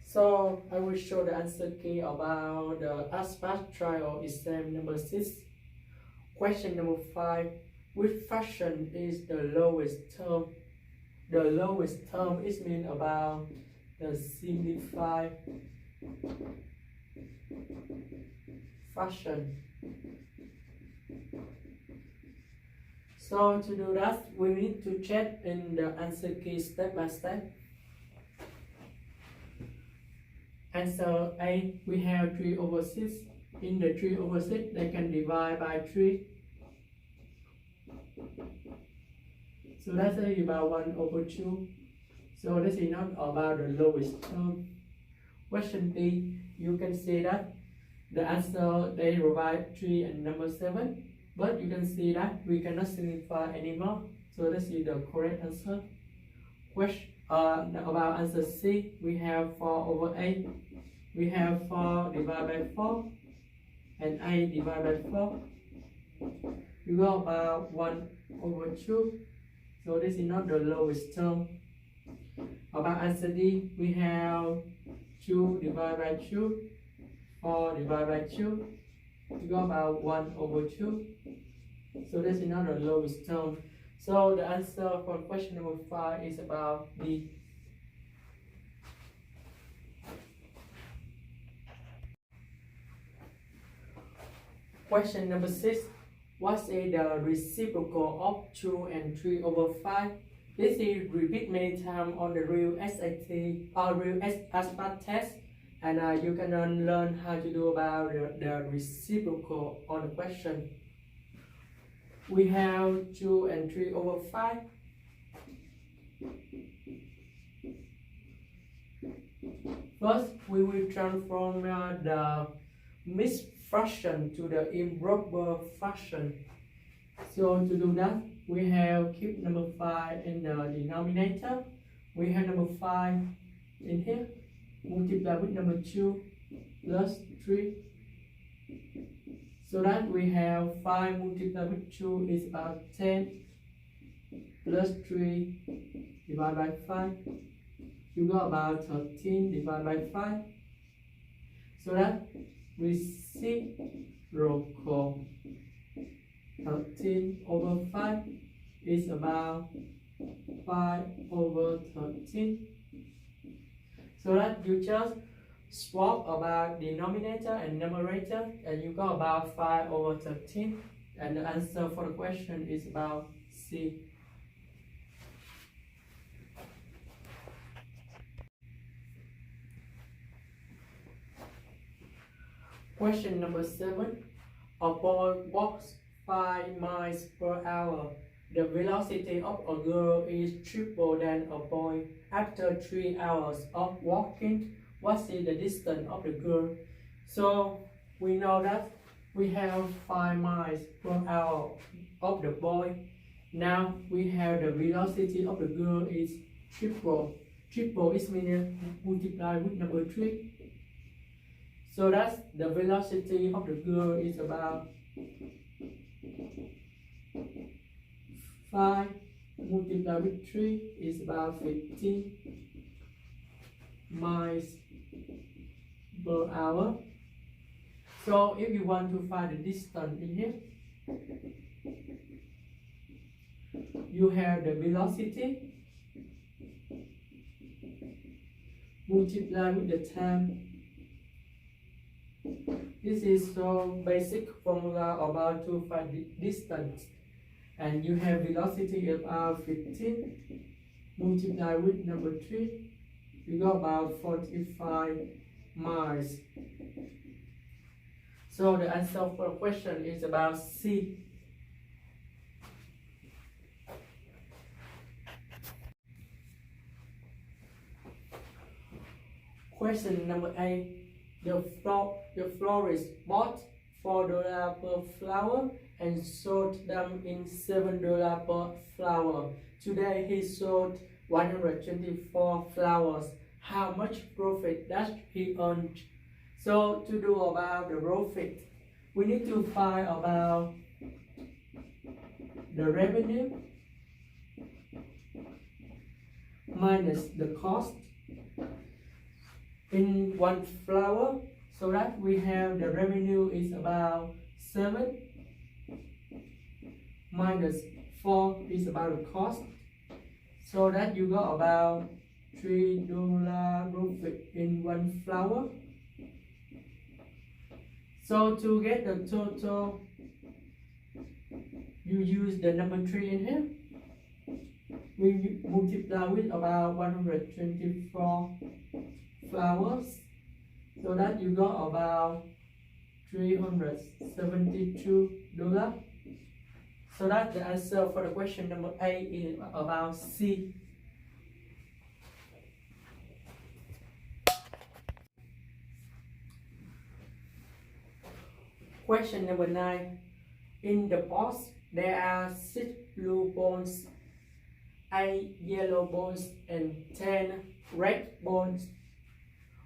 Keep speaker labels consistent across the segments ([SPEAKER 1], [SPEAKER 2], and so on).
[SPEAKER 1] So I will show the answer key about the ASVAB trial exam number 6. Question number 5. Which fraction is the lowest term? The lowest term is mean about the simplified fraction. So to do that, we need to check in the answer key step by step. Answer A, we have 3/6. In the 3/6, they can divide by 3. So that's about 1/2. So this is not about the lowest term. Question B, you can see that the answer they provide 3 and number 7, but you can see that we cannot simplify anymore. So this is the correct answer. Question about answer C, we have 4/8. We have 4 divided by 4 and 8 divided by 4. You go about 1/2. So this is not the lowest term. About answer D, we have 2 divided by 2, 4 divided by 2. You go about 1/2. So this is not the lowest term. So the answer for question number 5 is about D. Question number 6. What is the reciprocal of 2 and 3/5? This is repeat many times on the real SAT or real ASVAB test, and you can learn how to do about the reciprocal on the question. We have 2 and 3/5. First, we will transform the mixed fraction to the improper fraction. So to do that, we have keep number 5 in the denominator. We have number 5 in here. Multiply with number 2 plus 3. So that we have 5 multiplied with 2 is about 10 plus 3 divided by 5. You go about 13 divided by 5. So that reciprocal 13/5 is about 5/13. So that you just swap about denominator and numerator, and you got about 5/13, and the answer for the question is about C. Question number 7. A boy walks 5 miles per hour. The velocity of a girl is triple than a boy. After 3 hours of walking, what is the distance of the girl? So we know that we have 5 miles per hour of the boy. Now we have the velocity of the girl is triple. Triple is meaning multiply with number 3. So that's the velocity of the girl is about 5 multiplied with 3 is about 15 miles per hour. So if you want to find the distance in here, you have the velocity multiplied with the time. This is so basic formula about to find the distance, and you have velocity about 15 multiplied with number 3, you go about 45 miles. So the answer for the question is about C. Question number 8. The florist bought $4 per flower and sold them in $7 per flower. Today he sold 124 flowers. How much profit does he earn? So to do about the profit, we need to find about the revenue minus the cost. in 1 flour, so that we have the revenue is about 7 minus 4 is about the cost, so that you got about $3 profit in 1 flour. So to get the total, you use the number 3 in here. We multiply with about 124 flours, so that you got about $372. So that the answer for the question number A is about C. Question number 9. In the box, there are 6 blue balls, 8 yellow balls, and 10 red balls.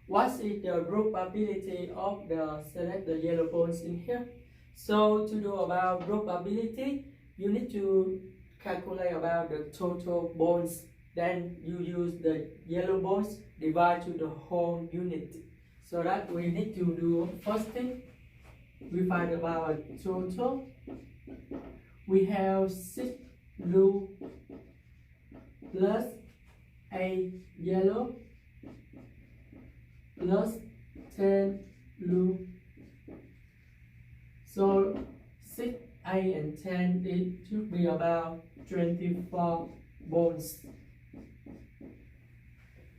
[SPEAKER 1] What is the probability of the select the yellow balls in here? So to do about probability, you need to calculate about the total balls. Then you use the yellow balls divide to the whole unit. So that we need to do first thing. We find about total. We have 6 blue plus 8 yellow plus 10 blue. So 6, 8, and 10, it should be about 24 balls.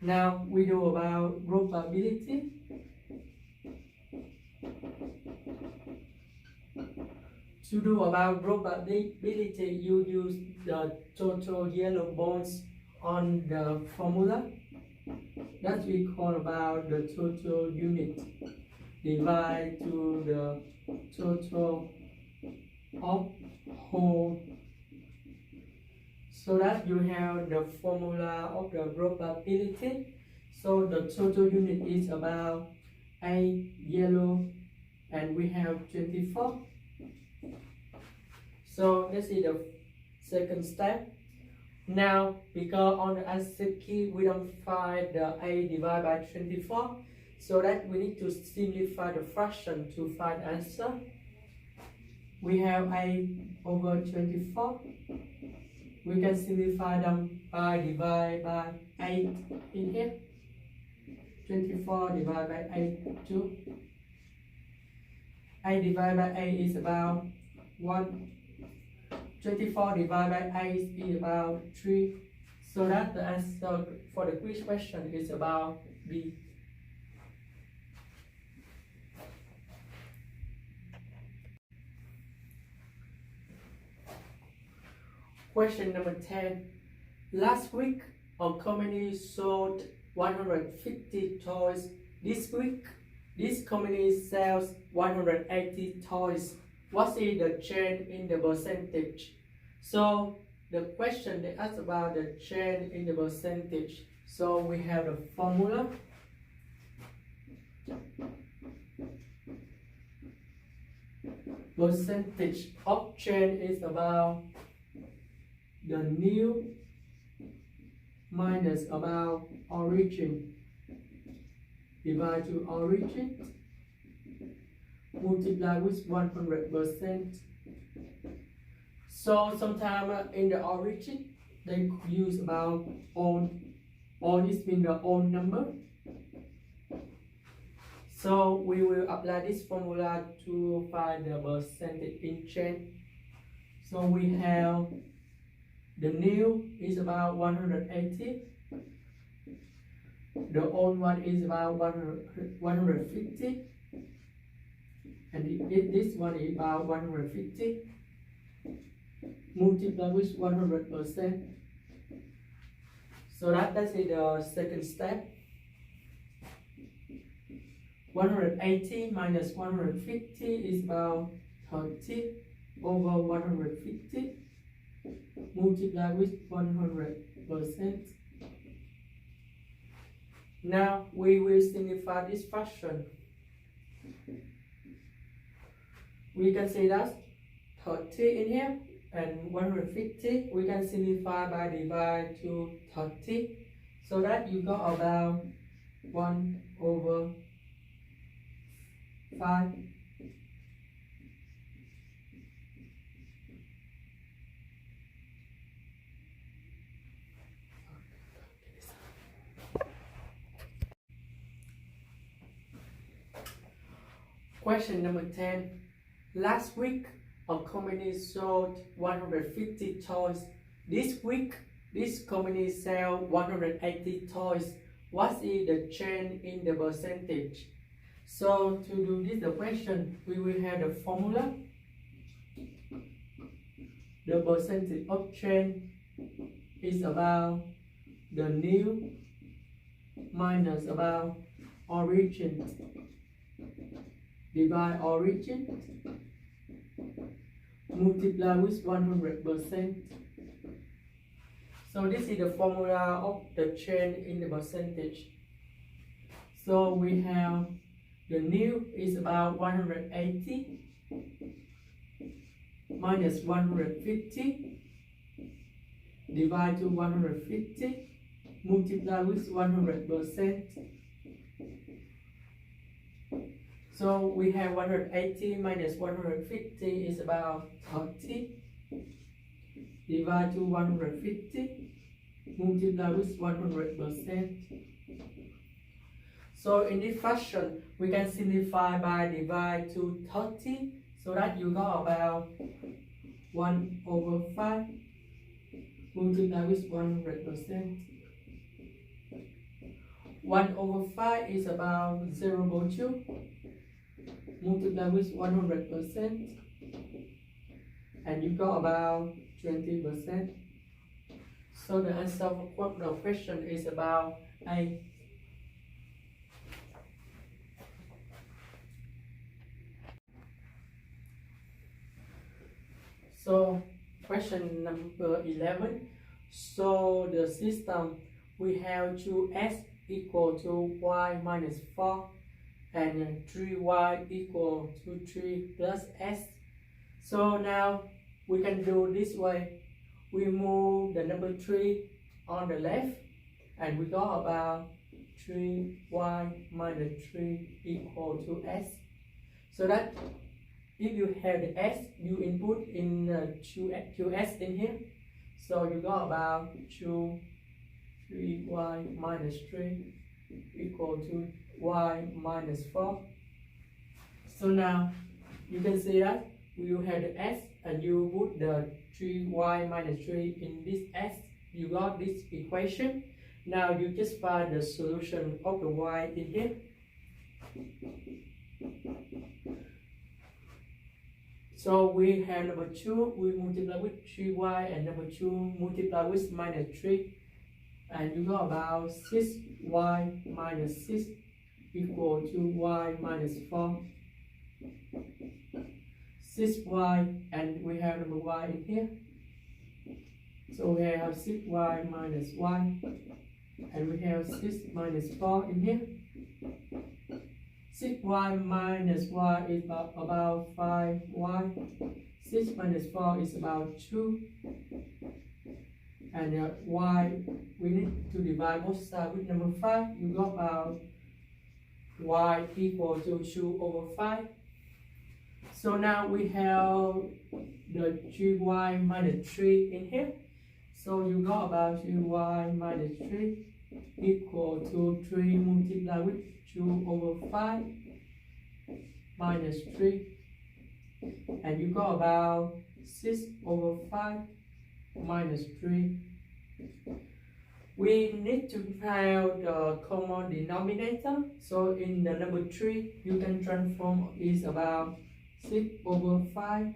[SPEAKER 1] Now we do about probability. To do about probability, you use the total yellow balls on the formula that we call about the total unit divide to the total of whole, so that you have the formula of the probability. So the total unit is about 8 yellow and we have 24. So this is the second step. Now, because on the answer key we don't find the A divided by 24, so that we need to simplify the fraction to find answer. We have A over 24. We can simplify them by divide by 8 in here. 24 divided by 8, 2. 8 divided by 8 is about 1. 24 divided by 8 is about 3. So that the answer for the quiz question is about B. Question number 10. Last week, our company sold 150 toys. This week, this company sells 180 toys. What is the change in the percentage? So the question they ask about the change in the percentage. So we have the formula. Percentage of change is about the new minus about origin divide to origin multiply with 100%. So sometimes in the origin they use about odd this means the odd number. So we will apply this formula to find the percentage in change. So we have the new is about 180. The old one is about 150. And this one is about 150. Multiply with 100%. So that is the second step. 180 minus 150 is about 30 over 150. Multiply with 100%. Now we will simplify this fraction. We can say that 30 in here and 150 we can simplify by divide to 30, so that you got about 1 over 5. Question number 10. Last week, a company sold 150 toys. This week, this company sells 180 toys. What is the change in the percentage? So to do this the question, we will have the formula. The percentage of change is about the new minus about origin. Divide origin, multiply with 100%. So this is the formula of the change in the percentage. So we have the new is about 180 minus 150, divide to 150, multiply with 100%. So we have 180 minus 150 is about 30. Divide to 150, multiply with 100%. So in this fashion, we can simplify by divide to 30, so that you got about 1 over 5, multiply with 100%. 1 over 5 is about 0.2. Multiply with 100%, and you got about 20%. So the answer for the question is about A. So question number 11. So the system we have 2x equal to y minus 4 and 3y equal to 3 plus s. So now we can do this way. We move the number 3 on the left, and we got about 3y minus 3 equal to s. So that if you have the s, you input in 2s in here. So you got about 3y minus 3 equal to y minus 4. So now you can see that you have the s, and you put the 3y minus 3 in this s. You got this equation. Now you just find the solution of the y in here. So we have number 2, we multiply with 3y, and number 2 multiply with minus 3. And you got about 6y minus 6 equal to y minus 4. 6y, and we have number y in here. So we have 6y minus y, and we have 6 minus 4 in here. 6y minus y is about 5y. 6 minus 4 is about 2. And y, we need to divide both sides with number 5. You got about y equal to 2 over 5. So now we have the 3y minus 3 in here. So you got about 3y minus 3 equal to 3 multiplied with 2 over 5 minus 3. And you got about 6 over 5 minus 3. We need to find the common denominator. So in the number 3, you can transform is about 6 over 5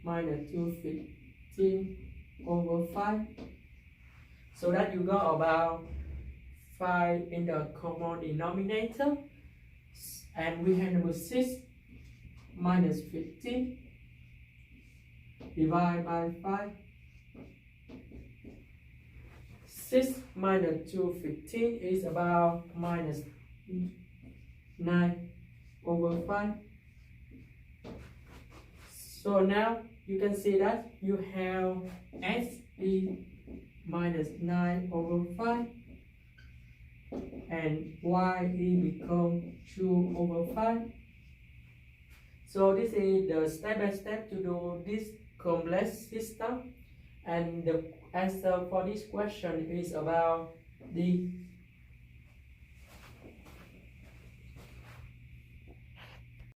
[SPEAKER 1] minus 215 over 5. So that you got about 5 in the common denominator. And we have number 6 minus 15 divided by 5. 6 minus 215 is about minus 9 over 5. So now you can see that you have s is minus 9 over 5. and y become 2 over 5. So this is the step-by-step to do this complex system, and the answer for this question is about the